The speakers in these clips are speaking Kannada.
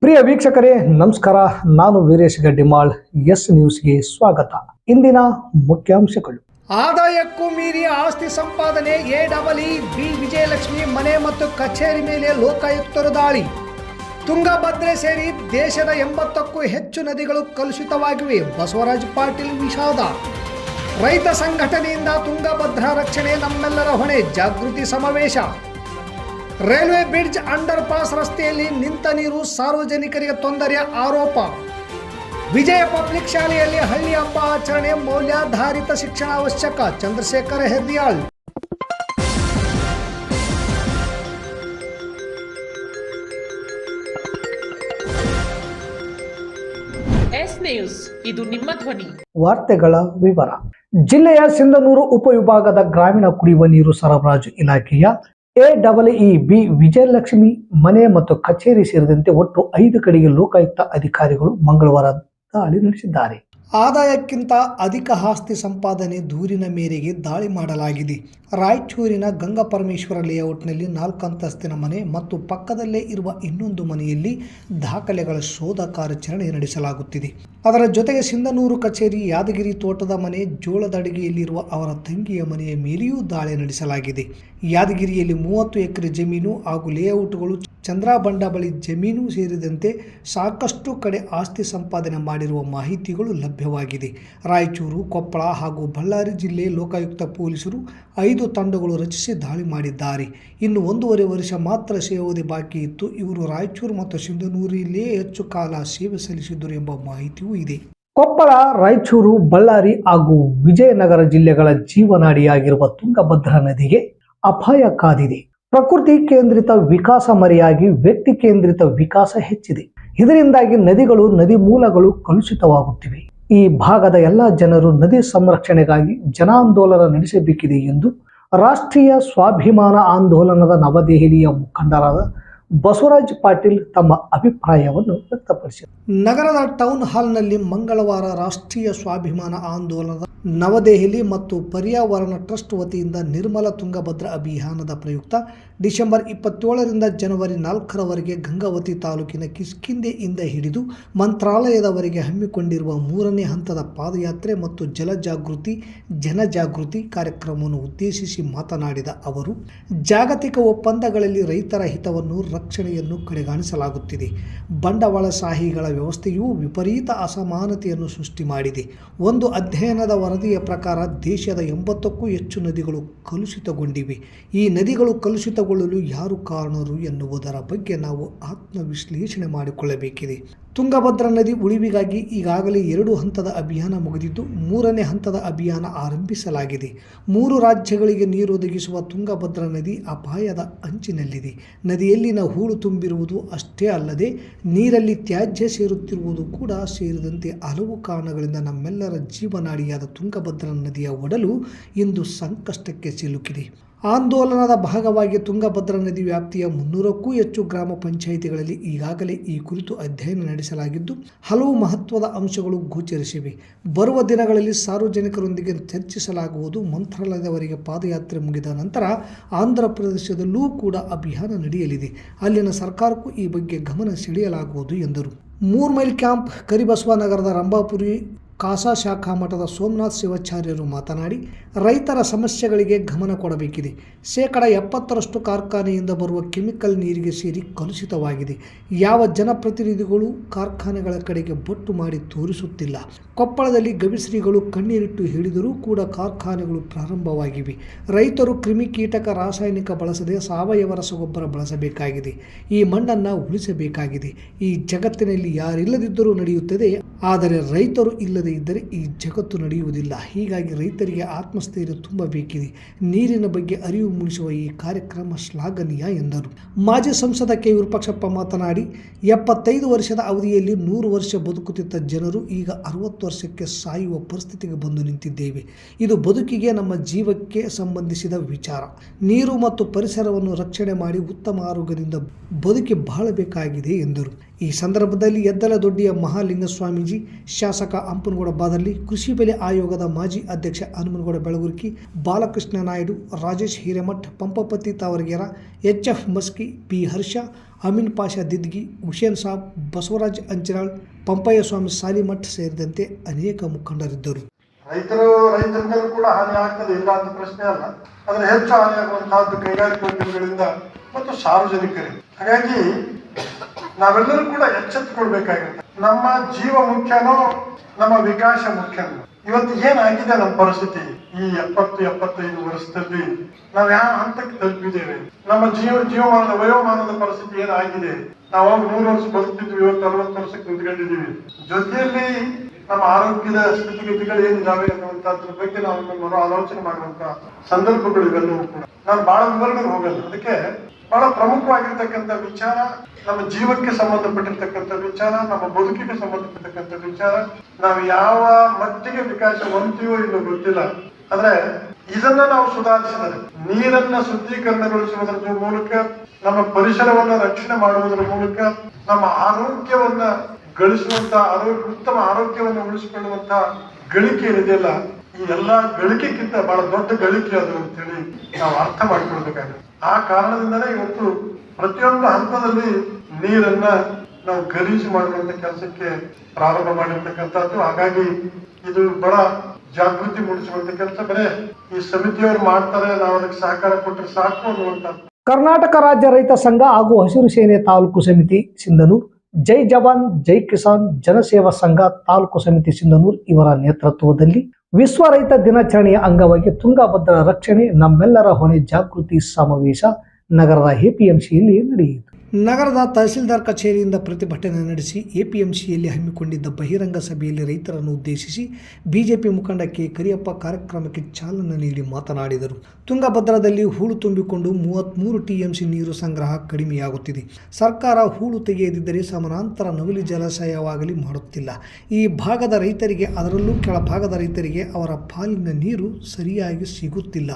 ಪ್ರಿಯ ವೀಕ್ಷಕರೇ ನಮಸ್ಕಾರ. ನಾನು ವೀರೇಶ್ ಗಡ್ಡಿಮಾಳ್. ಎಸ್ ನ್ಯೂಸ್ಗೆ ಸ್ವಾಗತ. ಇಂದಿನ ಮುಖ್ಯಾಂಶಗಳು. ಆದಾಯಕ್ಕೂ ಮೀರಿ ಆಸ್ತಿ ಸಂಪಾದನೆ. ಎ.ಬಿ. ವಿಜಯಲಕ್ಷ್ಮಿ ಮನೆ ಮತ್ತು ಕಚೇರಿ ಮೇಲೆ ಲೋಕಾಯುಕ್ತರು ದಾಳಿ. ತುಂಗಭದ್ರೆ ಸೇರಿ ದೇಶದ 80ಕ್ಕೂ ಹೆಚ್ಚು ನದಿಗಳು ಕಲುಷಿತವಾಗಿವೆ. ಬಸವರಾಜ್ ಪಾಟೀಲ್ ವಿಷಾದ. ರೈತ ಸಂಘಟನೆಯಿಂದ ತುಂಗಭದ್ರಾ ರಕ್ಷಣೆ ನಮ್ಮೆಲ್ಲರ ಹೊಣೆ. ಜಾಗೃತಿ ಸಮಾವೇಶ. ರೈಲ್ವೆ ಬ್ರಿಡ್ಜ್ ಅಂಡರ್ ಪಾಸ್ ರಸ್ತೆಯಲ್ಲಿ ನಿಂತ ನೀರು ಸಾರ್ವಜನಿಕರಿಗೆ ತೊಂದರೆ ಆರೋಪ. ವಿಜಯ ಪಬ್ಲಿಕ್ ಶಾಲೆಯಲ್ಲಿ ಹಳ್ಳಿ ಹಬ್ಬ ಆಚರಣೆ. ಮೌಲ್ಯಾಧಾರಿತ ಶಿಕ್ಷಣ ಅವಶ್ಯಕ. ಚಂದ್ರಶೇಖರ್ ಹೆರ್ದಿಯಾಳ್. ಎಸ್ ನ್ಯೂಸ್, ಇದು ನಿಮ್ಮ ಧ್ವನಿ. ವಾರ್ತೆಗಳ ವಿವರ. ಜಿಲ್ಲೆಯ ಸಿಂಧನೂರು ಉಪವಿಭಾಗದ ಗ್ರಾಮೀಣ ಕುಡಿಯುವ ನೀರು ಸರಬರಾಜು ಇಲಾಖೆಯ ಎ.ಬಿ. ವಿಜಯಲಕ್ಷ್ಮಿ ಮನೆ ಮತ್ತು ಕಚೇರಿ ಸೇರಿದಂತೆ ಒಟ್ಟು 5 ಕಡೆಗೆ ಲೋಕಾಯುಕ್ತ ಅಧಿಕಾರಿಗಳು ಮಂಗಳವಾರ ದಾಳಿ ನಡೆಸಿದ್ದಾರೆ. ಆದಾಯಕ್ಕಿಂತ ಅಧಿಕ ಆಸ್ತಿ ಸಂಪಾದನೆ ದೂರಿನ ಮೇರೆಗೆ ದಾಳಿ ಮಾಡಲಾಗಿದೆ. ರಾಯಚೂರಿನ ಗಂಗಾಪರಮೇಶ್ವರ ಲೇಔಟ್ನಲ್ಲಿ 4 ಅಂತಸ್ತಿನ ಮನೆ ಮತ್ತು ಪಕ್ಕದಲ್ಲೇ ಇರುವ ಇನ್ನೊಂದು ಮನೆಯಲ್ಲಿ ದಾಖಲೆಗಳ ಶೋಧ ಕಾರ್ಯಾಚರಣೆ ನಡೆಸಲಾಗುತ್ತಿದೆ. ಅದರ ಜೊತೆಗೆ ಸಿಂಧನೂರು ಕಚೇರಿ, ಯಾದಗಿರಿ ತೋಟದ ಮನೆ, ಜೋಳದ ಅಡಿಗೆಯಲ್ಲಿರುವ ಅವರ ತಂಗಿಯ ಮನೆಯ ಮೇಲೆಯೂ ದಾಳಿ ನಡೆಸಲಾಗಿದೆ. ಯಾದಗಿರಿಯಲ್ಲಿ 30 ಎಕರೆ ಜಮೀನು ಹಾಗೂ ಲೇಔಟ್ಗಳು, ಚಂದ್ರಬಂಡ ಬಳಿ ಜಮೀನು ಸೇರಿದಂತೆ ಸಾಕಷ್ಟು ಕಡೆ ಆಸ್ತಿ ಸಂಪಾದನೆ ಮಾಡಿರುವ ಮಾಹಿತಿಗಳು ಲಭ್ಯವಾಗಿದೆ. ರಾಯಚೂರು, ಕೊಪ್ಪಳ ಹಾಗೂ ಬಳ್ಳಾರಿ ಜಿಲ್ಲೆ ಲೋಕಾಯುಕ್ತ ಪೊಲೀಸರು 5 ತಂಡಗಳು ರಚಿಸಿ ದಾಳಿ ಮಾಡಿದ್ದಾರೆ. ಇನ್ನು 1.5 ವರ್ಷ ಮಾತ್ರ ಸೇವದೆ ಬಾಕಿ ಇತ್ತು. ಇವರು ರಾಯಚೂರು ಮತ್ತು ಸಿಂಧನೂರಿನಲ್ಲೇ ಹೆಚ್ಚು ಕಾಲ ಸೇವೆ ಸಲ್ಲಿಸಿದ್ದರು ಎಂಬ ಮಾಹಿತಿಯೂ ಇದೆ. ಕೊಪ್ಪಳ, ರಾಯಚೂರು, ಬಳ್ಳಾರಿ ಹಾಗೂ ವಿಜಯನಗರ ಜಿಲ್ಲೆಗಳ ಜೀವನಾಡಿಯಾಗಿರುವ ತುಂಗಭದ್ರಾ ನದಿಗೆ ಅಪಾಯ ಕಾದಿದೆ. ಪ್ರಕೃತಿ ಕೇಂದ್ರಿತ ವಿಕಾಸ ಮರೆಯಾಗಿ ವ್ಯಕ್ತಿ ಕೇಂದ್ರಿತ ವಿಕಾಸ ಹೆಚ್ಚಿದೆ. ಇದರಿಂದಾಗಿ ನದಿಗಳು, ನದಿ ಮೂಲಗಳು ಕಲುಷಿತವಾಗುತ್ತಿವೆ. ಈ ಭಾಗದ ಎಲ್ಲ ಜನರು ನದಿ ಸಂರಕ್ಷಣೆಗಾಗಿ ಜನಾಂದೋಲನ ನಡೆಸಬೇಕಿದೆ ಎಂದು ರಾಷ್ಟ್ರೀಯ ಸ್ವಾಭಿಮಾನ ಆಂದೋಲನದ ನವದೆಹಲಿಯ ಮುಖಂಡರಾದ ಬಸವರಾಜ್ ಪಾಟೀಲ್ ತಮ್ಮ ಅಭಿಪ್ರಾಯವನ್ನು ವ್ಯಕ್ತಪಡಿಸಿದರು. ನಗರದ ಟೌನ್ ಹಾಲ್ನಲ್ಲಿ ಮಂಗಳವಾರ ರಾಷ್ಟ್ರೀಯ ಸ್ವಾಭಿಮಾನ ಆಂದೋಲನದ ನವದೆಹಲಿ ಮತ್ತು ಪರ್ಯಾವರಣ ಟ್ರಸ್ಟ್ ವತಿಯಿಂದ ನಿರ್ಮಲ ತುಂಗಭದ್ರಾ ಅಭಿಯಾನದ ಪ್ರಯುಕ್ತ ಡಿಸೆಂಬರ್ 27ರಿಂದ ಜನವರಿ 4ರವರೆಗೆ ಗಂಗಾವತಿ ತಾಲೂಕಿನ ಕಿಷ್ಕಿಂಧೆಯಿಂದ ಹಿಡಿದು ಮಂತ್ರಾಲಯದವರೆಗೆ ಹಮ್ಮಿಕೊಂಡಿರುವ 3ನೇ ಹಂತದ ಪಾದಯಾತ್ರೆ ಮತ್ತು ಜನಜಾಗೃತಿ ಕಾರ್ಯಕ್ರಮವನ್ನು ಉದ್ದೇಶಿಸಿ ಮಾತನಾಡಿದ ಅವರು, ಜಾಗತಿಕ ಒಪ್ಪಂದಗಳಲ್ಲಿ ರೈತರ ಹಿತವನ್ನು, ರಕ್ಷಣೆಯನ್ನು ಕಡೆಗಾಣಿಸಲಾಗುತ್ತಿದೆ. ಬಂಡವಾಳಶಾಹಿಗಳ ವ್ಯವಸ್ಥೆಯು ವಿಪರೀತ ಅಸಮಾನತೆಯನ್ನು ಸೃಷ್ಟಿ ಮಾಡಿದೆ. ಒಂದು ಅಧ್ಯಯನದ ವರದಿಯ ಪ್ರಕಾರ ದೇಶದ 80ಕ್ಕೂ ಹೆಚ್ಚು ನದಿಗಳು ಕಲುಷಿತಗೊಂಡಿವೆ. ಈ ನದಿಗಳು ಕಲುಷಿತಗೊಳ್ಳಲು ಯಾರು ಕಾರಣರು ಎನ್ನುವುದರ ಬಗ್ಗೆ ನಾವು ಆತ್ಮವಿಶ್ಲೇಷಣೆ ಮಾಡಿಕೊಳ್ಳಬೇಕಿದೆ. ತುಂಗಭದ್ರಾ ನದಿ ಉಳಿವಿಗಾಗಿ ಈಗಾಗಲೇ 2 ಹಂತದ ಅಭಿಯಾನ ಮುಗಿದಿದ್ದು 3ನೇ ಹಂತದ ಅಭಿಯಾನ ಆರಂಭಿಸಲಾಗಿದೆ. 3 ರಾಜ್ಯಗಳಿಗೆ ನೀರೊದಗಿಸುವ ತುಂಗಭದ್ರಾ ನದಿ ಅಪಾಯದ ಅಂಚಿನಲ್ಲಿದೆ. ನದಿಯಲ್ಲಿನ ಹೂಳು ತುಂಬಿರುವುದು ಅಷ್ಟೇ ಅಲ್ಲದೆ ನೀರಲ್ಲಿ ತ್ಯಾಜ್ಯ ಸೇರುತ್ತಿರುವುದು ಕೂಡ ಸೇರಿದಂತೆ ಹಲವು ಕಾರಣಗಳಿಂದ ನಮ್ಮೆಲ್ಲರ ಜೀವನಾಡಿಯಾದ ತುಂಗಭದ್ರಾ ನದಿಯ ಒಡಲು ಇಂದು ಸಂಕಷ್ಟಕ್ಕೆ ಸಿಲುಕಿದೆ. ಆಂದೋಲನದ ಭಾಗವಾಗಿ ತುಂಗಭದ್ರಾ ನದಿ ವ್ಯಾಪ್ತಿಯ 300ಕ್ಕೂ ಹೆಚ್ಚು ಗ್ರಾಮ ಪಂಚಾಯಿತಿಗಳಲ್ಲಿ ಈಗಾಗಲೇ ಈ ಕುರಿತು ಅಧ್ಯಯನ ನಡೆಸಲಾಗಿದ್ದು ಹಲವು ಮಹತ್ವದ ಅಂಶಗಳು ಗೋಚರಿಸಿವೆ. ಬರುವ ದಿನಗಳಲ್ಲಿ ಸಾರ್ವಜನಿಕರೊಂದಿಗೆ ಚರ್ಚಿಸಲಾಗುವುದು. ಮಂತ್ರಾಲಯದವರೆಗೆ ಪಾದಯಾತ್ರೆ ಮುಗಿದ ನಂತರ ಆಂಧ್ರ ಪ್ರದೇಶದಲ್ಲೂ ಕೂಡ ಅಭಿಯಾನ ನಡೆಯಲಿದೆ. ಅಲ್ಲಿನ ಸರ್ಕಾರಕ್ಕೂ ಈ ಬಗ್ಗೆ ಗಮನ ಸೆಳೆಯಲಾಗುವುದು ಎಂದರು. 3 ಮೈಲ್ ಕ್ಯಾಂಪ್, ಕರಿಬಸವ ನಗರದ ರಂಭಾಪುರಿ ಕಾಸಾ ಶಾಖಾ ಮಠದ ಸೋಮನಾಥ್ ಶಿವಾಚಾರ್ಯರು ಮಾತನಾಡಿ, ರೈತರ ಸಮಸ್ಯೆಗಳಿಗೆ ಗಮನ ಕೊಡಬೇಕಿದೆ. 70% ಕಾರ್ಖಾನೆಯಿಂದ ಬರುವ ಕೆಮಿಕಲ್ ನೀರಿಗೆ ಸೇರಿ ಕಲುಷಿತವಾಗಿದೆ. ಯಾವ ಜನಪ್ರತಿನಿಧಿಗಳು ಕಾರ್ಖಾನೆಗಳ ಕಡೆಗೆ ಬೊಟ್ಟು ಮಾಡಿ ತೋರಿಸುತ್ತಿಲ್ಲ. ಕೊಪ್ಪಳದಲ್ಲಿ ಗವಿಶ್ರೀಗಳು ಕಣ್ಣೀರಿಟ್ಟು ಹೇಳಿದರೂ ಕೂಡ ಕಾರ್ಖಾನೆಗಳು ಪ್ರಾರಂಭವಾಗಿವೆ. ರೈತರು ಕ್ರಿಮಿಕೀಟಕ ರಾಸಾಯನಿಕ ಬಳಸದೆ ಸಾವಯವ ರಸಗೊಬ್ಬರ ಬಳಸಬೇಕಾಗಿದೆ. ಈ ಮಣ್ಣನ್ನು ಉಳಿಸಬೇಕಾಗಿದೆ. ಈ ಜಗತ್ತಿನಲ್ಲಿ ಯಾರಿಲ್ಲದಿದ್ದರೂ ನಡೆಯುತ್ತದೆ, ಆದರೆ ರೈತರು ಇಲ್ಲದೆ ಇದ್ದರೆ ಈ ಜಗತ್ತು ನಡೆಯುವುದಿಲ್ಲ. ಹೀಗಾಗಿ ರೈತರಿಗೆ ಆತ್ಮಸ್ಥೈರ್ಯ ತುಂಬಬೇಕಿದೆ. ನೀರಿನ ಬಗ್ಗೆ ಅರಿವು ಮೂಡಿಸುವ ಈ ಕಾರ್ಯಕ್ರಮ ಶ್ಲಾಘನೀಯ ಎಂದರು. ಮಾಜಿ ಸಂಸದ ಕೆ. ವಿರೂಪಾಕ್ಷಪ್ಪ ಮಾತನಾಡಿ, 75 ವರ್ಷದ ಅವಧಿಯಲ್ಲಿ 100 ವರ್ಷ ಬದುಕುತ್ತಿದ್ದ ಜನರು ಈಗ 60 ವರ್ಷಕ್ಕೆ ಸಾಯುವ ಪರಿಸ್ಥಿತಿಗೆ ಬಂದು ನಿಂತಿದ್ದೇವೆ. ಇದು ಬದುಕಿಗೆ, ನಮ್ಮ ಜೀವಕ್ಕೆ ಸಂಬಂಧಿಸಿದ ವಿಚಾರ. ನೀರು ಮತ್ತು ಪರಿಸರವನ್ನು ರಕ್ಷಣೆ ಮಾಡಿ ಉತ್ತಮ ಆರೋಗ್ಯದಿಂದ ಬದುಕಿ ಬಾಳಬೇಕಾಗಿದೆ ಎಂದರು. ಈ ಸಂದರ್ಭದಲ್ಲಿ ಯದ್ದಲದೊಡ್ಡಿಯ ಮಹಾಲಿಂಗ ಸ್ವಾಮೀಜಿ, ಶಾಸಕ ಹಂಪನಗೌಡ ಬಾದರ್ಲಿ, ಕೃಷಿ ಬೆಲೆ ಆಯೋಗದ ಮಾಜಿ ಅಧ್ಯಕ್ಷ ಹನುಮನಗೌಡ ಬೆಳಗುರ್ಕಿ, ಬಾಲಕೃಷ್ಣ ನಾಯ್ಡು, ರಾಜೇಶ್ ಹಿರೇಮಠ್, ಪಂಪಪತಿ ತಾವರಗೆರ, HF ಮಸ್ಕಿ, P ಹರ್ಷ, ಅಮೀನ್ ಪಾಷಾ ದಿದ್ಗಿ, ಹುಸೇನ್ ಸಾಬ್, ಬಸವರಾಜ್ ಅಂಚಿರಾಳ್, ಪಂಪಯ್ಯ ಸ್ವಾಮಿ ಸಾಲಿಮಠ್ ಸೇರಿದಂತೆ ಅನೇಕ ಮುಖಂಡರಿದ್ದರು. ರೈತರಿಗೂ ಕೂಡ ಹಾನಿ ಆಗ್ತದೆ, ಇಲ್ಲ ಅಂತ ಪ್ರಶ್ನೆ ಅಲ್ಲ. ಆದರೆ ಹೆಚ್ಚು ಹಾನಿಯಾಗುವಂತಹದ್ದು ಕೈಗಾರಿಕೋದ್ಯಮಿಗಳಿಂದ ಮತ್ತು ಸಾರ್ವಜನಿಕರಿಗೆ. ಹಾಗಾಗಿ ನಾವೆಲ್ಲರೂ ಕೂಡ ಎಚ್ಚೆತ್ತುಕೊಳ್ಬೇಕಾಗುತ್ತೆ. ನಮ್ಮ ಜೀವ ಮುಖ್ಯನೋ ನಮ್ಮ ವಿಕಾಸ ಮುಖ್ಯನೋ? ಇವತ್ತು ಏನಾಗಿದೆ ನಮ್ಮ ಪರಿಸ್ಥಿತಿ? ಈ 70-75 ವರ್ಷದಲ್ಲಿ ನಾವು ಯಾವ ಹಂತಕ್ಕೆ ತಲುಪಿದ್ದೇವೆ? ನಮ್ಮ ಜೀವಮಾನದ ವಯೋಮಾನದ ಪರಿಸ್ಥಿತಿ ಏನಾಗಿದೆ? ನಾವು 100 ವರ್ಷ ಬದುಕ್ತಿದ್ವಿ, ಇವತ್ತು 60 ವರ್ಷಕ್ಕೆ ನಿಂತ್ಕೊಂಡಿದ್ದೀವಿ. ಜೊತೆಯಲ್ಲಿ ನಮ್ಮ ಆರೋಗ್ಯದ ಸ್ಥಿತಿಗತಿಗಳು ಏನಿದಾವೆ ಅನ್ನುವಂಥದ್ರ ಬಗ್ಗೆ ನಾವು ಆಲೋಚನೆ ಮಾಡುವಂತ ಸಂದರ್ಭಗಳು ಇವೆಲ್ಲವೂ ಕೂಡ. ನಾನು ಬಹಳ ವಿವರಣೆಗೆ ಹೋಗಲ್ಲ. ಅದಕ್ಕೆ ಬಹಳ ಪ್ರಮುಖವಾಗಿರ್ತಕ್ಕಂಥ ವಿಚಾರ, ನಮ್ಮ ಜೀವಕ್ಕೆ ಸಂಬಂಧಪಟ್ಟಿರ್ತಕ್ಕಂಥ ವಿಚಾರ, ನಮ್ಮ ಬದುಕಿಗೆ ಸಂಬಂಧಪಟ್ಟಿರ್ತಕ್ಕಂಥ ವಿಚಾರ. ನಾವು ಯಾವ ಮಟ್ಟಿಗೆ ವಿಕಾಸ ಹೊಂದ್ತೀವೋ ಇಲ್ಲೋ ಗೊತ್ತಿಲ್ಲ. ಆದ್ರೆ ಇದನ್ನ ನಾವು ಸುಧಾರಿಸಿದರೆ, ನೀರನ್ನ ಶುದ್ಧೀಕರಣಗೊಳಿಸುವುದರ ಮೂಲಕ, ನಮ್ಮ ಪರಿಸರವನ್ನ ರಕ್ಷಣೆ ಮಾಡುವುದರ ಮೂಲಕ, ನಮ್ಮ ಆರೋಗ್ಯವನ್ನ ಗಳಿಸುವಂತ ಉತ್ತಮ ಆರೋಗ್ಯವನ್ನು ಉಳಿಸಿಕೊಳ್ಳುವಂತ ಗಳಿಕೆ ಏನಿದೆಯಲ್ಲ, ಈ ಎಲ್ಲಾ ಗಳಿಕೆಗಿಂತ ಬಹಳ ದೊಡ್ಡ ಗಳಿಕೆ ಅದು ಅಂತೇಳಿ ನಾವು ಅರ್ಥ ಮಾಡಿಕೊಳ್ಬೇಕಾಗುತ್ತೆ. ಆ ಕಾರಣದಿಂದಲೇ ಇವತ್ತು ಪ್ರತಿಯೊಂದು ಹಂತದಲ್ಲಿ ನೀರನ್ನ ನಾವು ಗಲೀಜು ಮಾಡುವಂತ ಕೆಲಸಕ್ಕೆ ಪ್ರಾರಂಭ ಮಾಡಿರ್ತಕ್ಕಂಥದ್ದು. ಹಾಗಾಗಿ ಇದು ಬಹಳ ಜಾಗೃತಿ ಮೂಡಿಸುವಂತ ಕೆಲಸ ಬರೇ ಈ ಸಮಿತಿಯವರು ಮಾಡ್ತಾರೆ, ನಾವು ಅದಕ್ಕೆ ಸಹಕಾರ ಕೊಟ್ಟರೆ ಸಾಕು ಅನ್ನುವಂತ. ಕರ್ನಾಟಕ ರಾಜ್ಯ ರೈತ ಸಂಘ ಹಾಗೂ ಹಸಿರು ಸೇನೆ ತಾಲೂಕು ಸಮಿತಿ ಸಿಂಧನೂರು, ಜೈ ಜವಾನ್ ಜೈ ಕಿಸಾನ್ ಜನಸೇವಾ ಸಂಘ ತಾಲೂಕು ಸಮಿತಿ ಸಿಂಧನೂರು ಇವರ ನೇತೃತ್ವದಲ್ಲಿ ವಿಶ್ವ ರೈತ ದಿನಾಚರಣೆಯ ಅಂಗವಾಗಿ ತುಂಗಭದ್ರಾ ರಕ್ಷಣೆ ನಮ್ಮೆಲ್ಲರ ಹೊಣೆ ಜಾಗೃತಿ ಸಮಾವೇಶ ನಗರದ APMCಯಲ್ಲಿ ನಡೆಯಿತು. ನಗರದ ತಹಸೀಲ್ದಾರ್ ಕಚೇರಿಯಿಂದ ಪ್ರತಿಭಟನೆ ನಡೆಸಿ APMCಯಲ್ಲಿ ಹಮ್ಮಿಕೊಂಡಿದ್ದ ಬಹಿರಂಗ ಸಭೆಯಲ್ಲಿ ರೈತರನ್ನು ಉದ್ದೇಶಿಸಿ ಬಿಜೆಪಿ ಮುಖಂಡ ಕೆ. ಕರಿಯಪ್ಪ ಕಾರ್ಯಕ್ರಮಕ್ಕೆ ಚಾಲನೆ ನೀಡಿ ಮಾತನಾಡಿದರು. ತುಂಗಭದ್ರಾದಲ್ಲಿ ಹೂಳು ತುಂಬಿಕೊಂಡು 33 TMC ನೀರು ಸಂಗ್ರಹ ಕಡಿಮೆಯಾಗುತ್ತಿದೆ. ಸರ್ಕಾರ ಹೂಳು ತೆಗೆಯದಿದ್ದರೆ ಸಮಾನಾಂತರ ನವಲಿ ಜಲಾಶಯವಾಗಲಿ ಮಾಡುತ್ತಿಲ್ಲ. ಈ ಭಾಗದ ರೈತರಿಗೆ, ಅದರಲ್ಲೂ ಕೆಳಭಾಗದ ರೈತರಿಗೆ ಅವರ ಪಾಲಿನ ನೀರು ಸರಿಯಾಗಿ ಸಿಗುತ್ತಿಲ್ಲ.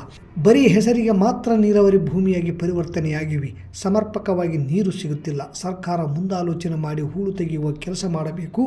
ಬರೀ ಹೆಸರಿಗೆ ಮಾತ್ರ ನೀರಾವರಿ ಭೂಮಿಯಾಗಿ ಪರಿವರ್ತನೆಯಾಗಿವೆ. ಸಮರ್ಪಕವಾಗಿ ನೀರು ಸಿಗುತ್ತಿಲ್ಲ. ಸರ್ಕಾರ ಮುಂದಾಲೋಚನೆ ಮಾಡಿ ಹೂಳು ತೆಗೆಯುವ ಕೆಲಸ ಮಾಡಬೇಕು.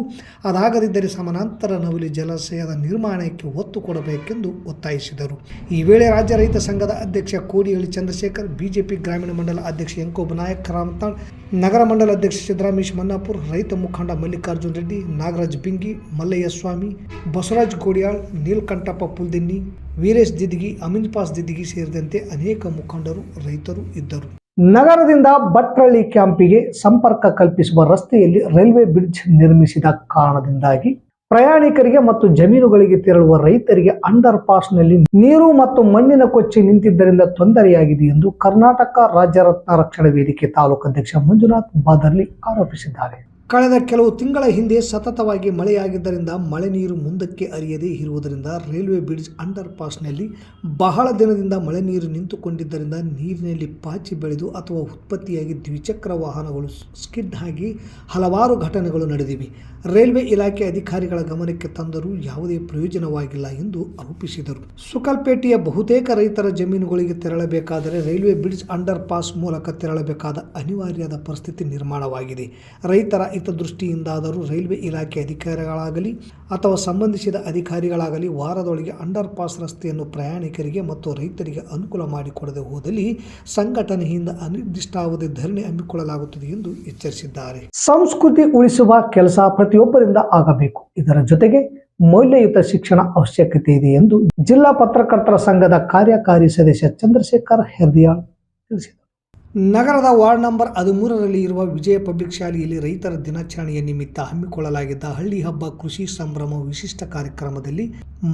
ಅದಾಗದಿದ್ದರೆ ಸಮಾನಾಂತರ ನವಲಿ ಜಲಾಶಯದ ನಿರ್ಮಾಣಕ್ಕೆ ಒತ್ತು ಕೊಡಬೇಕೆಂದು ಒತ್ತಾಯಿಸಿದರು. ಈ ವೇಳೆ ರಾಜ್ಯ ರೈತ ಸಂಘದ ಅಧ್ಯಕ್ಷ ಕೋಡಿಹಳ್ಳಿ ಚಂದ್ರಶೇಖರ್, ಬಿಜೆಪಿ ಗ್ರಾಮೀಣ ಮಂಡಲ ಅಧ್ಯಕ್ಷ ಎಂಕೋಬ ನಾಯಕ್ ರಾಮತಾಳ್, ನಗರ ಮಂಡಲ ಅಧ್ಯಕ್ಷ ಸಿದ್ದರಾಮೇಶ್ ಮನ್ನಾಪುರ್, ರೈತ ಮುಖಂಡ ಮಲ್ಲಿಕಾರ್ಜುನ್ ರೆಡ್ಡಿ, ನಾಗರಾಜ್ ಬಿಂಗಿ, ಮಲ್ಲಯ್ಯ ಸ್ವಾಮಿ, ಬಸವರಾಜ್ ಗೋಡಿಯಾಳ್, ನೀಲಕಂಠಪ್ಪ ಪುಲ್ದೆನ್ನಿ, ವೀರೇಶ್ ದಿದ್ಗಿ, ಅಮೀನ್ ಪಾಸ್ ದಿದ್ಗಿ ಸೇರಿದಂತೆ ಅನೇಕ ಮುಖಂಡರು, ರೈತರು ಇದ್ದರು. ನಗರದಿಂದ ಭಟ್ರಳ್ಳಿ ಕ್ಯಾಂಪಿಗೆ ಸಂಪರ್ಕ ಕಲ್ಪಿಸುವ ರಸ್ತೆಯಲ್ಲಿ ರೈಲ್ವೆ ಬ್ರಿಡ್ಜ್ ನಿರ್ಮಿಸಿದ ಕಾರಣದಿಂದಾಗಿ ಪ್ರಯಾಣಿಕರಿಗೆ ಮತ್ತು ಜಮೀನುಗಳಿಗೆ ತೆರಳುವ ರೈತರಿಗೆ ಅಂಡರ್ ಪಾಸ್ನಲ್ಲಿ ನೀರು ಮತ್ತು ಮಣ್ಣಿನ ಕೊಚ್ಚಿ ನಿಂತಿದ್ದರಿಂದ ತೊಂದರೆಯಾಗಿದೆ ಎಂದು ಕರ್ನಾಟಕ ರಾಜ್ಯ ರತ್ನ ರಕ್ಷಣಾ ವೇದಿಕೆ ತಾಲೂಕು ಅಧ್ಯಕ್ಷ ಮಂಜುನಾಥ್ ಬಾದರ್ಲಿ ಆರೋಪಿಸಿದ್ದಾರೆ. ಕಳೆದ ಕೆಲವು ತಿಂಗಳ ಹಿಂದೆ ಸತತವಾಗಿ ಮಳೆಯಾಗಿದ್ದರಿಂದ ಮಳೆ ನೀರು ಮುಂದಕ್ಕೆ ಹರಿಯದೇ ಇರುವುದರಿಂದ ರೈಲ್ವೆ ಬ್ರಿಡ್ಜ್ ಅಂಡರ್ ಪಾಸ್ನಲ್ಲಿ ಬಹಳ ದಿನದಿಂದ ಮಳೆ ನೀರು ನಿಂತುಕೊಂಡಿದ್ದರಿಂದ ನೀರಿನಲ್ಲಿ ಪಾಚಿ ಬೆಳೆದು ಅಥವಾ ಉತ್ಪತ್ತಿಯಾಗಿ ದ್ವಿಚಕ್ರ ವಾಹನಗಳು ಸ್ಕಿಡ್ ಆಗಿ ಹಲವಾರು ಘಟನೆಗಳು ನಡೆದಿವೆ. ರೈಲ್ವೆ ಇಲಾಖೆ ಅಧಿಕಾರಿಗಳ ಗಮನಕ್ಕೆ ತಂದರೂ ಯಾವುದೇ ಪ್ರಯೋಜನವಾಗಿಲ್ಲ ಎಂದು ಆರೋಪಿಸಿದರು. ಸುಕಲ್ಪೇಟೆಯ ಬಹುತೇಕ ರೈತರ ಜಮೀನುಗಳಿಗೆ ತೆರಳಬೇಕಾದರೆ ರೈಲ್ವೆ ಬ್ರಿಡ್ಜ್ ಅಂಡರ್ ಪಾಸ್ ಮೂಲಕ ತೆರಳಬೇಕಾದ ಅನಿವಾರ್ಯದ ಪರಿಸ್ಥಿತಿ ನಿರ್ಮಾಣವಾಗಿದೆ. ರೈತರ ಹಿತದೃಷ್ಟಿಯಿಂದಾದರೂ ರೈಲ್ವೆ ಇಲಾಖೆ ಅಧಿಕಾರಿಗಳಾಗಲಿ ಅಥವಾ ಸಂಬಂಧಿಸಿದ ಅಧಿಕಾರಿಗಳಾಗಲಿ ವಾರದೊಳಗೆ ಅಂಡರ್ ಪಾಸ್ ರಸ್ತೆಯನ್ನು ಪ್ರಯಾಣಿಕರಿಗೆ ಮತ್ತು ರೈತರಿಗೆ ಅನುಕೂಲ ಮಾಡಿಕೊಡದೆ ಹೋದಲ್ಲಿ ಸಂಘಟನೆಯಿಂದ ಅನಿರ್ದಿಷ್ಟಾವಧಿ ಧರಣಿ ಹಮ್ಮಿಕೊಳ್ಳಲಾಗುತ್ತದೆ ಎಂದು ಎಚ್ಚರಿಸಿದ್ದಾರೆ. ಸಂಸ್ಕೃತಿ ಉಳಿಸುವ ಕೆಲಸ ಪ್ರತಿಯೊಬ್ಬರಿಂದ ಆಗಬೇಕು. ಇದರ ಜೊತೆಗೆ ಮೌಲ್ಯಯುತ ಶಿಕ್ಷಣ ಅವಶ್ಯಕತೆ ಇದೆ ಎಂದು ಜಿಲ್ಲಾ ಪತ್ರಕರ್ತರ ಸಂಘದ ಕಾರ್ಯಕಾರಿ ಸದಸ್ಯ ಚಂದ್ರಶೇಖರ್ ಹೆರ್ದಿಯಾಳ್ ತಿಳಿಸಿದರು. ನಗರದ ವಾರ್ಡ್ ನಂಬರ್ 13ರಲ್ಲಿ ಇರುವ ವಿಜಯ ಪಬ್ಲಿಕ್ ಶಾಲೆಯಲ್ಲಿ ರೈತರ ದಿನಾಚರಣೆಯ ನಿಮಿತ್ತ ಹಮ್ಮಿಕೊಳ್ಳಲಾಗಿದ್ದ ಹಳ್ಳಿ ಹಬ್ಬ ಕೃಷಿ ಸಂಭ್ರಮ ವಿಶಿಷ್ಟ ಕಾರ್ಯಕ್ರಮದಲ್ಲಿ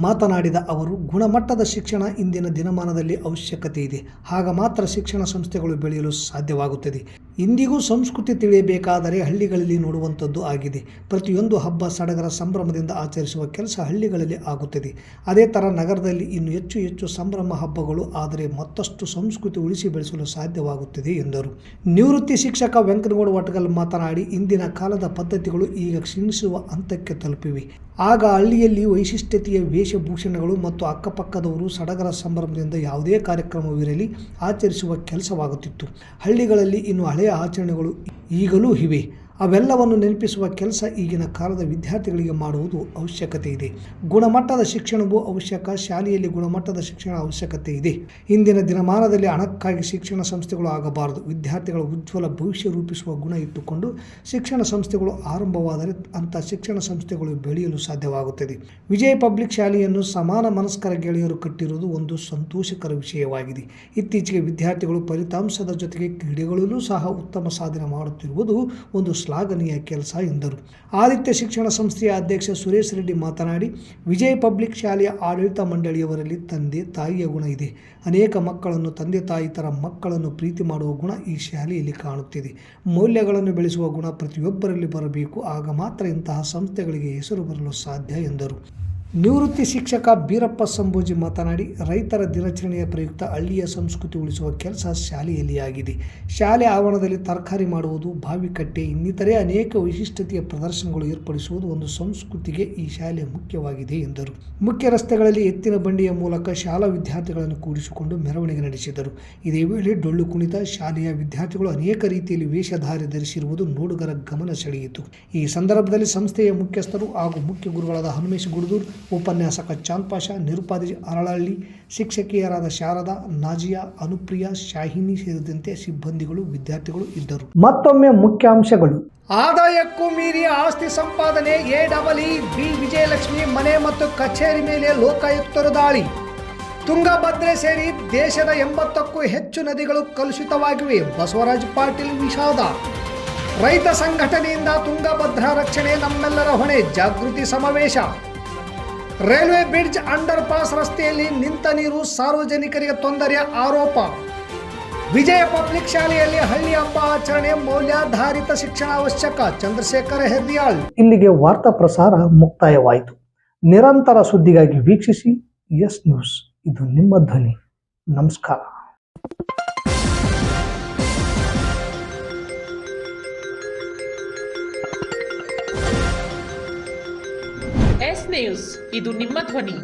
ಮಾತನಾಡಿದ ಅವರು, ಗುಣಮಟ್ಟದ ಶಿಕ್ಷಣ ಇಂದಿನ ದಿನಮಾನದಲ್ಲಿ ಅವಶ್ಯಕತೆ ಇದೆ. ಆಗ ಮಾತ್ರ ಶಿಕ್ಷಣ ಸಂಸ್ಥೆಗಳು ಬೆಳೆಯಲು ಸಾಧ್ಯವಾಗುತ್ತದೆ. ಇಂದಿಗೂ ಸಂಸ್ಕೃತಿ ತಿಳಿಯಬೇಕಾದರೆ ಹಳ್ಳಿಗಳಲ್ಲಿ ನೋಡುವಂಥದ್ದು ಆಗಿದೆ. ಪ್ರತಿಯೊಂದು ಹಬ್ಬ ಸಡಗರ ಸಂಭ್ರಮದಿಂದ ಆಚರಿಸುವ ಕೆಲಸ ಹಳ್ಳಿಗಳಲ್ಲಿ ಆಗುತ್ತದೆ. ಅದೇ ಥರ ನಗರದಲ್ಲಿ ಇನ್ನು ಹೆಚ್ಚು ಹೆಚ್ಚು ಸಂಭ್ರಮ ಹಬ್ಬಗಳು ಆದರೆ ಮತ್ತಷ್ಟು ಸಂಸ್ಕೃತಿ ಉಳಿಸಿ ಬೆಳೆಸಲು ಸಾಧ್ಯವಾಗುತ್ತದೆ ಎಂದರು. ನಿವೃತ್ತಿ ಶಿಕ್ಷಕ ವೆಂಕಟಗೌಡ ವಟಗಲ್ ಮಾತನಾಡಿ, ಇಂದಿನ ಕಾಲದ ಪದ್ಧತಿಗಳು ಈಗ ಕ್ಷೀಣಿಸುವ ಹಂತಕ್ಕೆ ತಲುಪಿವೆ. ಆಗ ಹಳ್ಳಿಯಲ್ಲಿ ವೈಶಿಷ್ಟ್ಯತೆಯ ವೇಷಭೂಷಣಗಳು ಮತ್ತು ಅಕ್ಕಪಕ್ಕದವರು ಸಡಗರ ಸಂಭ್ರಮದಿಂದ ಯಾವುದೇ ಕಾರ್ಯಕ್ರಮವಿರಲಿ ಆಚರಿಸುವ ಕೆಲಸವಾಗುತ್ತಿತ್ತು. ಹಳ್ಳಿಗಳಲ್ಲಿ ಇನ್ನು ಹಳೆಯ ಆಚರಣೆಗಳು ಈಗಲೂ ಇವೆ. ಅವೆಲ್ಲವನ್ನು ನೆನಪಿಸುವ ಕೆಲಸ ಈಗಿನ ಕಾಲದ ವಿದ್ಯಾರ್ಥಿಗಳಿಗೆ ಮಾಡುವುದು ಅವಶ್ಯಕತೆ ಇದೆ. ಗುಣಮಟ್ಟದ ಶಿಕ್ಷಣವು ಅವಶ್ಯಕ. ಶಾಲೆಯಲ್ಲಿ ಗುಣಮಟ್ಟದ ಶಿಕ್ಷಣ ಅವಶ್ಯಕತೆ ಇದೆ. ಇಂದಿನ ದಿನಮಾನದಲ್ಲಿ ಹಣಕ್ಕಾಗಿ ಶಿಕ್ಷಣ ಸಂಸ್ಥೆಗಳು ಆಗಬಾರದು. ವಿದ್ಯಾರ್ಥಿಗಳ ಉಜ್ವಲ ಭವಿಷ್ಯ ರೂಪಿಸುವ ಗುಣ ಇಟ್ಟುಕೊಂಡು ಶಿಕ್ಷಣ ಸಂಸ್ಥೆಗಳು ಆರಂಭವಾದರೆ ಅಂಥ ಶಿಕ್ಷಣ ಸಂಸ್ಥೆಗಳು ಬೆಳೆಯಲು ಸಾಧ್ಯವಾಗುತ್ತದೆ. ವಿಜಯ ಪಬ್ಲಿಕ್ ಶಾಲೆಯನ್ನು ಸಮಾನ ಮನಸ್ಕರ ಗೆಳೆಯರು ಕಟ್ಟಿರುವುದು ಒಂದು ಸಂತೋಷಕರ ವಿಷಯವಾಗಿದೆ. ಇತ್ತೀಚೆಗೆ ವಿದ್ಯಾರ್ಥಿಗಳು ಫಲಿತಾಂಶದ ಜೊತೆಗೆ ಕ್ರೀಡೆಗಳಲ್ಲೂ ಸಹ ಉತ್ತಮ ಸಾಧನೆ ಮಾಡುತ್ತಿರುವುದು ಒಂದು ಶ್ಲಾಘನೀಯ ಕೆಲಸ ಎಂದರು. ಆದಿತ್ಯ ಶಿಕ್ಷಣ ಸಂಸ್ಥೆಯ ಅಧ್ಯಕ್ಷ ಸುರೇಶ್ ರೆಡ್ಡಿ ಮಾತನಾಡಿ, ವಿಜಯ ಪಬ್ಲಿಕ್ ಶಾಲೆಯ ಆಡಳಿತ ಮಂಡಳಿಯವರಲ್ಲಿ ತಂದೆ ತಾಯಿಯ ಗುಣ ಇದೆ. ಅನೇಕ ಮಕ್ಕಳನ್ನು ತಂದೆ ತಾಯಿ ಥರ ಮಕ್ಕಳನ್ನು ಪ್ರೀತಿ ಮಾಡುವ ಗುಣ ಈ ಶಾಲೆಯಲ್ಲಿ ಕಾಣುತ್ತಿದೆ. ಮೌಲ್ಯಗಳನ್ನು ಬೆಳೆಸುವ ಗುಣ ಪ್ರತಿಯೊಬ್ಬರಲ್ಲಿ ಬರಬೇಕು. ಆಗ ಮಾತ್ರ ಇಂತಹ ಸಂಸ್ಥೆಗಳಿಗೆ ಹೆಸರು ಬರಲು ಸಾಧ್ಯ ಎಂದರು. ನಿವೃತ್ತಿ ಶಿಕ್ಷಕ ಬೀರಪ್ಪ ಸಂಭೋಜಿ ಮಾತನಾಡಿ, ರೈತರ ದಿನಾಚರಣೆಯ ಪ್ರಯುಕ್ತ ಹಳ್ಳಿಯ ಸಂಸ್ಕೃತಿ ಉಳಿಸುವ ಕೆಲಸ ಶಾಲೆಯಲ್ಲಿ ಆಗಿದೆ. ಶಾಲೆ ಆವರಣದಲ್ಲಿ ತರಕಾರಿ ಮಾಡುವುದು, ಬಾವಿಕಟ್ಟೆ ಇನ್ನಿತರೆ ಅನೇಕ ವೈಶಿಷ್ಟ್ಯತೆಯ ಪ್ರದರ್ಶನಗಳು ಏರ್ಪಡಿಸುವುದು ಒಂದು ಸಂಸ್ಕೃತಿಗೆ ಈ ಶಾಲೆ ಮುಖ್ಯವಾಗಿದೆ ಎಂದರು. ಮುಖ್ಯ ರಸ್ತೆಗಳಲ್ಲಿ ಎತ್ತಿನ ಬಂಡಿಯ ಮೂಲಕ ಶಾಲಾ ವಿದ್ಯಾರ್ಥಿಗಳನ್ನು ಕೂಡಿಸಿಕೊಂಡು ಮೆರವಣಿಗೆ ನಡೆಸಿದರು. ಇದೇ ವೇಳೆ ಡೊಳ್ಳು ಕುಣಿತ, ಶಾಲೆಯ ವಿದ್ಯಾರ್ಥಿಗಳು ಅನೇಕ ರೀತಿಯಲ್ಲಿ ವೇಷಧಾರಿ ಧರಿಸಿರುವುದು ನೋಡುಗರ ಗಮನ ಸೆಳೆಯಿತು. ಈ ಸಂದರ್ಭದಲ್ಲಿ ಸಂಸ್ಥೆಯ ಮುಖ್ಯಸ್ಥರು ಹಾಗೂ ಮುಖ್ಯ ಗುರುಗಳಾದ ಹನುಮೇಶ್ ಗುಡದೂರ್, ಉಪನ್ಯಾಸಕ ಚಾಂದ್ ಪಾಷಾ, ನಿರುಪಾದಿ ಅರಳಹಳ್ಳಿ, ಶಿಕ್ಷಕಿಯರಾದ ಶಾರದಾ, ನಾಜಿಯಾ, ಅನುಪ್ರಿಯಾ, ಶಾಹಿನಿ ಸೇರಿದಂತೆ ಸಿಬ್ಬಂದಿಗಳು, ವಿದ್ಯಾರ್ಥಿಗಳು ಇದ್ದರು. ಮತ್ತೊಮ್ಮೆ ಮುಖ್ಯಾಂಶಗಳು. ಆದಾಯಕ್ಕೂ ಮೀರಿ ಆಸ್ತಿ ಸಂಪಾದನೆ. AEE ವಿಜಯಲಕ್ಷ್ಮಿ ಮನೆ ಮತ್ತು ಕಚೇರಿ ಮೇಲೆ ಲೋಕಾಯುಕ್ತರು ದಾಳಿ. ತುಂಗಭದ್ರೆ ಸೇರಿ ದೇಶದ 80ಕ್ಕೂ ಹೆಚ್ಚು ನದಿಗಳು ಕಲುಷಿತವಾಗಿವೆ. ಬಸವರಾಜ್ ಪಾಟೀಲ್ ವಿಷಾದ. ರೈತ ಸಂಘಟನೆಯಿಂದ ತುಂಗಭದ್ರಾ ರಕ್ಷಣೆ ನಮ್ಮೆಲ್ಲರ ಹೊಣೆ. ಜಾಗೃತಿ ಸಮಾವೇಶ. ರೈಲ್ವೆ ಬ್ರಿಡ್ಜ್ ಅಂಡರ್ ಪಾಸ್ ರಸ್ತೆಯಲ್ಲಿ ನಿಂತ ನೀರು ಸಾರ್ವಜನಿಕರಿಗೆ ತೊಂದರೆಯ ಆರೋಪ. ವಿಜಯ ಪಬ್ಲಿಕ್ ಶಾಲೆಯಲ್ಲಿ ಹಳ್ಳಿ ಹಬ್ಬ ಆಚರಣೆ. ಮೌಲ್ಯಾಧಾರಿತ ಶಿಕ್ಷಣ ಅವಶ್ಯಕ. ಚಂದ್ರಶೇಖರ ಹೆರ್ದಿಯಾಳ್. ಇಲ್ಲಿಗೆ ವಾರ್ತಾ ಪ್ರಸಾರ ಮುಕ್ತಾಯವಾಯಿತು. ನಿರಂತರ ಸುದ್ದಿಗಾಗಿ ವೀಕ್ಷಿಸಿ ಎಸ್ ನ್ಯೂಸ್. ಇದು ನಿಮ್ಮ ಧ್ವನಿ. ನಮಸ್ಕಾರ. ಎಸ್ ನ್ಯೂಸ್, ಇದು ನಿಮ್ಮ ಧ್ವನಿ.